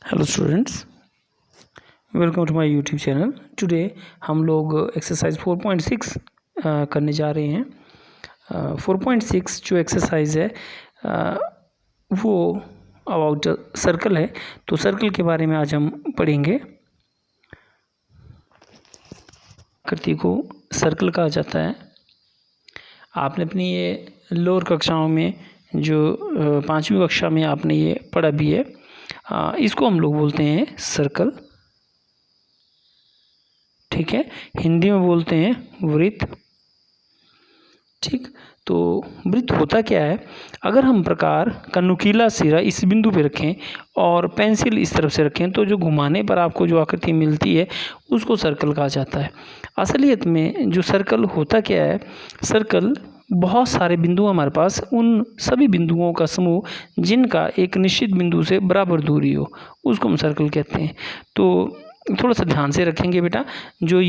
Hello students, welcome to my YouTube channel. Today हम लोग exercise 4.6 करने जा रहे हैं। 4.6 जो एक्सरसाइज है वो अबाउट सर्कल है। तो सर्कल के बारे में आज हम पढ़ेंगे। आकृति को सर्कल कहा जाता है। आपने अपनी ये लोअर कक्षाओं में जो 5वीं कक्षा में आपने ये पढ़ा भी है, इसको हम लोग बोलते हैं सर्कल। ठीक है, हिंदी में बोलते हैं वृत्त। ठीक, तो वृत्त होता क्या है? अगर हम प्रकार का नुकीला सिरा इस बिंदु पे रखें और पेंसिल इस तरफ से रखें तो जो घुमाने पर आपको जो आकृति मिलती है उसको सर्कल कहा जाता है। असलियत में जो सर्कल होता क्या है, सर्कल बहुत सारे बिंदु हमारे पास, उन सभी बिंदुओं का समूह जिनका एक निश्चित बिंदु से बराबर दूरी हो उसको हम सर्कल कहते हैं। तो थोड़ा सा ध्यान से रखेंगे बेटा, जो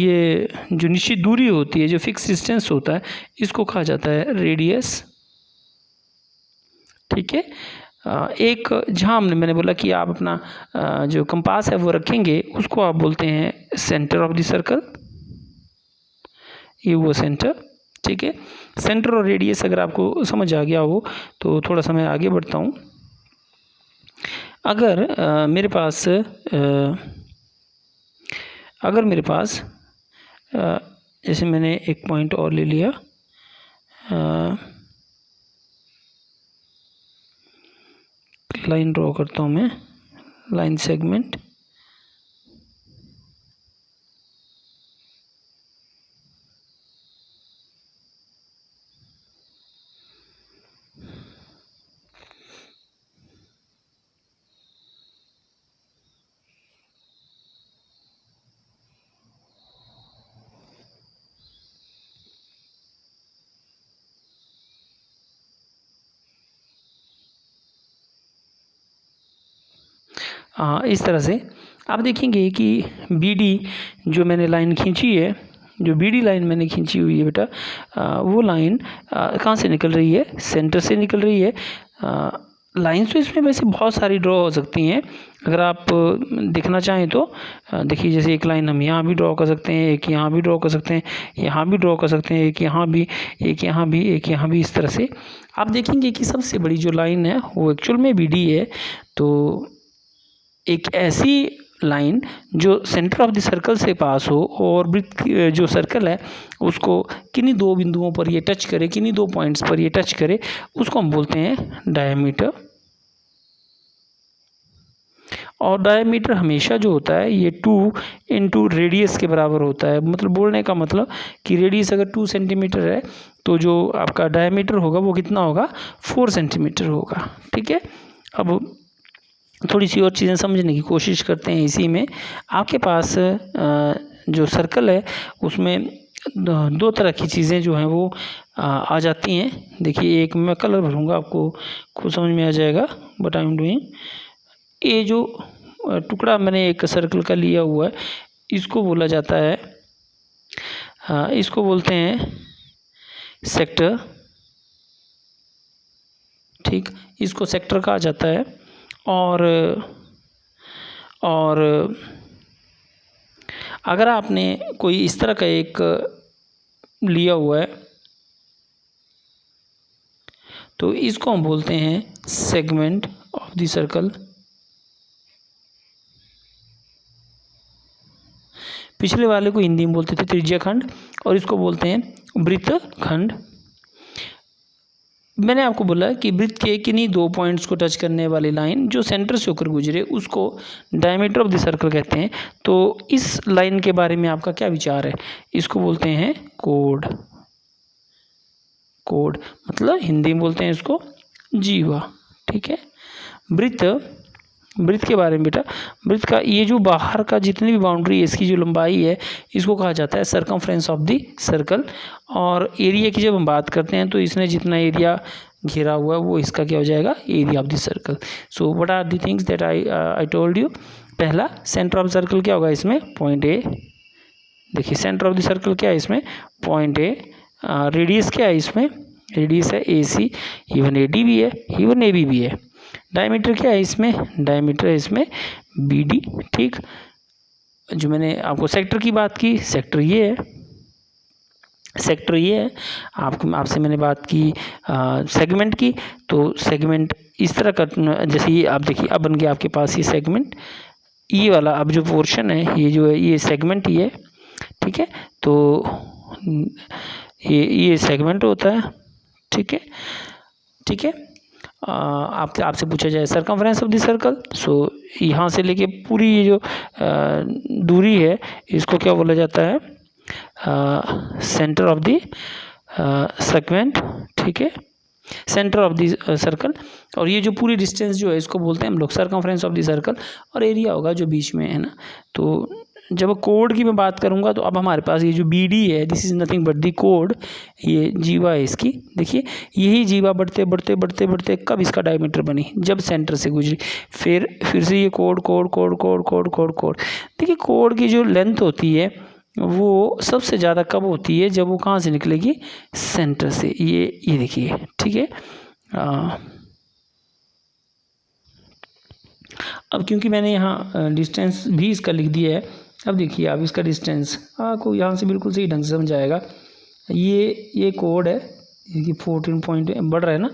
निश्चित दूरी होती है, जो फिक्स डिस्टेंस होता है, इसको कहा जाता है रेडियस। ठीक है, एक जहाँ मैंने बोला कि आप अपना जो कंपास है वो रखेंगे, उसको आप बोलते हैं सेंटर ऑफ द सर्कल। ये वो सेंटर। ठीक है, सेंटर और रेडियस अगर आपको समझ आ गया हो तो थोड़ा सा मैं आगे बढ़ता हूँ। अगर मेरे पास जैसे मैंने एक पॉइंट और ले लिया, लाइन ड्रॉ करता हूँ मैं, लाइन सेगमेंट। इस तरह से आप देखेंगे कि BD जो मैंने लाइन खींची है, जो BD लाइन मैंने खींची हुई है बेटा, वो लाइन कहाँ से निकल रही है? सेंटर से निकल रही है। लाइन्स तो इसमें वैसे बहुत सारी ड्रॉ हो सकती हैं, अगर आप देखना चाहें तो। देखिए, जैसे एक लाइन हम यहाँ भी ड्रॉ कर सकते हैं, एक यहाँ भी ड्रॉ कर सकते हैं, यहाँ भी ड्रॉ कर सकते हैं, एक यहाँ भी, एक यहाँ भी, एक यहाँ भी। इस तरह से आप देखेंगे कि सबसे बड़ी जो लाइन है वो एक्चुअल में BD है। तो एक ऐसी लाइन जो सेंटर ऑफ द सर्कल से पास हो और वृत्त जो सर्कल है उसको किन्हीं दो बिंदुओं पर ये टच करे, किन्हीं दो पॉइंट्स पर ये टच करे, उसको हम बोलते हैं डायमीटर। और डायमीटर हमेशा जो होता है ये 2 इंटू रेडियस के बराबर होता है। मतलब बोलने का मतलब कि रेडियस अगर 2 सेंटीमीटर है तो जो आपका डायमीटर होगा वो कितना होगा? 4 सेंटीमीटर होगा। ठीक है, अब थोड़ी सी और चीज़ें समझने की कोशिश करते हैं। इसी में आपके पास जो सर्कल है उसमें दो तरह की चीज़ें जो हैं वो आ जाती हैं। देखिए, एक मैं कलर भरूँगा, आपको खुद समझ में आ जाएगा बट आई एम डूइंग। ये जो टुकड़ा मैंने एक सर्कल का लिया हुआ है, इसको बोला जाता है, इसको बोलते हैं सेक्टर। ठीक, इसको सेक्टर कहा जाता है। और अगर आपने कोई इस तरह का एक लिया हुआ है तो इसको हम बोलते हैं सेगमेंट ऑफ द सर्कल। पिछले वाले को हिंदी में बोलते थे त्रिज्या खंड और इसको बोलते हैं वृत्त खंड। मैंने आपको बोला कि वृत्त के किन्हीं दो पॉइंट्स को टच करने वाली लाइन जो सेंटर से होकर गुजरे उसको डायमीटर ऑफ द सर्कल कहते हैं। तो इस लाइन के बारे में आपका क्या विचार है? इसको बोलते हैं कोड। कोड मतलब हिंदी में बोलते हैं इसको जीवा। ठीक है, वृत्त के बारे में बेटा, वृत्त का ये जो बाहर का जितनी भी बाउंड्री है, इसकी जो लंबाई है, इसको कहा जाता है सरकमफ्रेंस ऑफ द सर्कल। और एरिया की जब हम बात करते हैं तो इसने जितना एरिया घेरा हुआ है वो इसका क्या हो जाएगा? Area of the circle. So what are the things that I told you? पहला, सेंटर ऑफ सर्कल क्या होगा इसमें? Point A. देखिए, सेंटर ऑफ द सर्कल क्या है इसमें? पॉइंट ए। रेडियस क्या है इसमें? रेडियस है AC। इवन AD भी है, इवन AB भी है। डायमीटर क्या है इसमें, डायमीटर है इसमें BD। ठीक, जो मैंने आपको सेक्टर की बात की, सेक्टर ये है, सेक्टर ये है। आपसे मैंने बात की सेगमेंट की, तो सेगमेंट इस तरह का, जैसे ये आप देखिए अब बन गया आपके पास ये सेगमेंट, ये वाला अब जो पोर्शन है ये जो है ये सेगमेंट ही है। ठीक है, तो ये सेगमेंट होता है। ठीक है, ठीक है। आपसे पूछा जाए सरकमफ्रेंस ऑफ द सर्कल, सो यहाँ से लेके पूरी ये जो दूरी है इसको क्या बोला जाता है, सेंटर ऑफ द सेगमेंट। ठीक है, सेंटर ऑफ द सर्कल। और ये जो पूरी डिस्टेंस जो है इसको बोलते हैं हम लोग सरकमफ्रेंस ऑफ द सर्कल। और एरिया होगा जो बीच में है ना। तो जब कोड की मैं बात करूँगा तो अब हमारे पास ये जो BD है, this is nothing but the code, ये जीवा है इसकी। देखिए यही जीवा बढ़ते बढ़ते बढ़ते बढ़ते कब इसका डायमीटर बनी, जब सेंटर से गुजरी। फिर से ये code code code code code code code. देखिए कोड की जो लेंथ होती है वो सबसे ज़्यादा कब होती है, जब वो कहाँ से निकलेगी, सेंटर से। ये देखिए, ठीक है। अब क्योंकि मैंने यहाँ डिस्टेंस भी इसका लिख दिया है, अब देखिए आप इसका डिस्टेंस आपको यहाँ से बिल्कुल सही ढंग से समझ आएगा। ये कोड है, ये 14 पॉइंट बढ़ रहा है ना,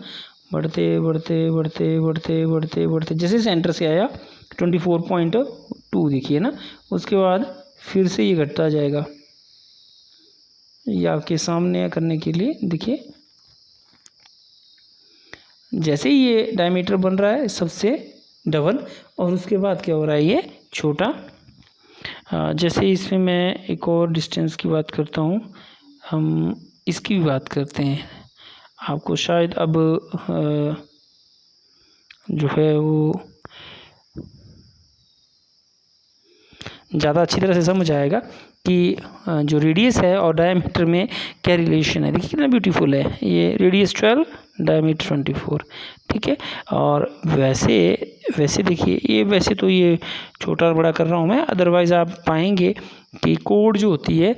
बढ़ते बढ़ते बढ़ते बढ़ते बढ़ते बढ़ते जैसे सेंटर से आया 24.2 देखिए ना, उसके बाद फिर से ये घटता जाएगा। ये आपके सामने करने के लिए देखिए, जैसे ही ये डायमीटर बन रहा है सबसे डबल, और उसके बाद क्या हो रहा है, ये छोटा। जैसे इसमें मैं एक और डिस्टेंस की बात करता हूँ, हम इसकी भी बात करते हैं। आपको शायद अब जो है वो ज़्यादा अच्छी तरह से समझ आएगा कि जो रेडियस है और डायमीटर में क्या रिलेशन है। देखिए कितना ब्यूटीफुल है, ये रेडियस 12, डायमीटर 24। ठीक है, और वैसे देखिए ये वैसे तो ये छोटा और बड़ा कर रहा हूँ मैं, अदरवाइज़ आप पाएंगे कि कोड जो होती है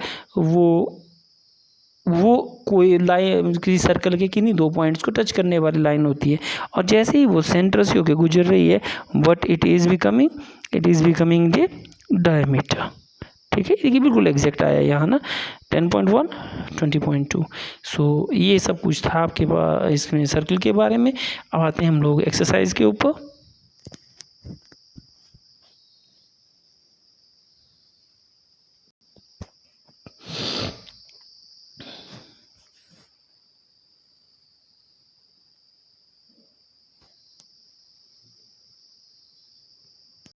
वो कोई लाइन किसी सर्कल के किन्हीं दो पॉइंट्स को टच करने वाली लाइन होती है, और जैसे ही वो सेंटर से होकर गुजर रही है but it is becoming the diameter. ठीक है, देखिए बिल्कुल एग्जैक्ट आया यहाँ ना, 10.1 20.2। सो ये सब कुछ था आपके पास इसमें सर्कल के बारे में। अब आते हैं हम लोग एक्सरसाइज के ऊपर।